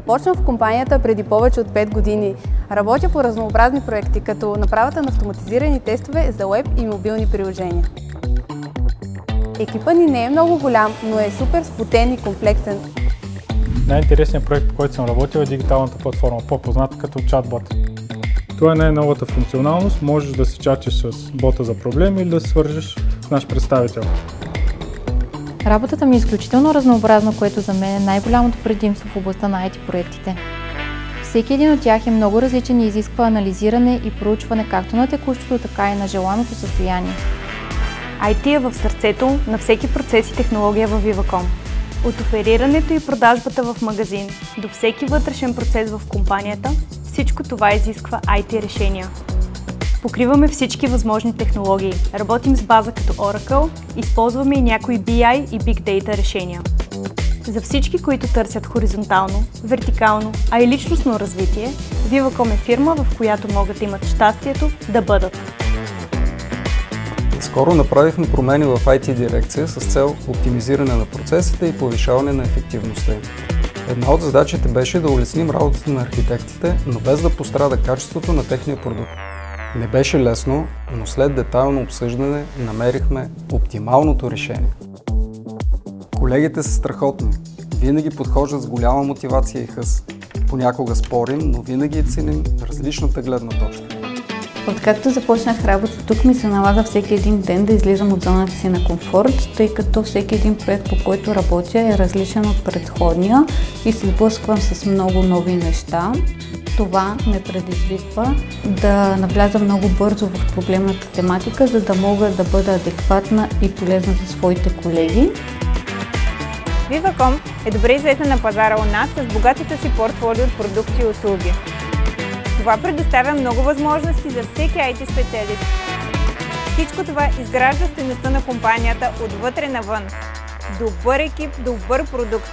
Започнах в компанията преди повече от 5 години. Работя по разнообразни проекти, като направата на автоматизирани тестове за уеб и мобилни приложения. Екипът ни не е много голям, но е супер сплотен и комплексен. Най-интересният проект, по който съм работил, е дигиталната платформа, по-позната като чатбот. Това е най-новата функционалност. Можеш да се чатиш с бота за проблеми или да се свържеш с наш представител. Работата ми е изключително разнообразна, което за мен е най-голямото предимство в областта на IT проектите. Всеки един от тях е много различен и изисква анализиране и проучване както на текущото, така и на желаното състояние. IT е в сърцето на всеки процес и технология във Viva.com. От оферирането и продажбата в магазин до всеки вътрешен процес в компанията, всичко това изисква IT решения. Покриваме всички възможни технологии, работим с база като Oracle, използваме и някои BI и Big Data решения. За всички, които търсят хоризонтално, вертикално, а и личностно развитие, Viva.com е фирма, в която могат да имат щастието да бъдат. Скоро направихме промени в IT дирекция с цел оптимизиране на процесите и повишаване на ефективността им. Една от задачите беше да улесним работата на архитектите, но без да пострада качеството на техния продукт. Не беше лесно, но след детайлно обсъждане намерихме оптималното решение. Колегите са страхотни. Винаги подхождат с голяма мотивация и хъс. Понякога спорим, но винаги ценим различната гледна точка. Откакто започнах работа тук, ми се налага всеки един ден да излизам от зоната си на комфорт, тъй като всеки един проект, по който работя, е различен от предходния и се сблъсквам с много нови неща. Това ме предизвиква да навляза много бързо в проблемната тематика, за да мога да бъда адекватна и полезна за своите колеги. Viva.com е добре известна на пазара у нас с богатото си портфолио от продукти и услуги. Това предоставя много възможности за всеки IT специалист. Всичко това изгражда стойността на компанията отвътре навън. Добър екип, добър продукт.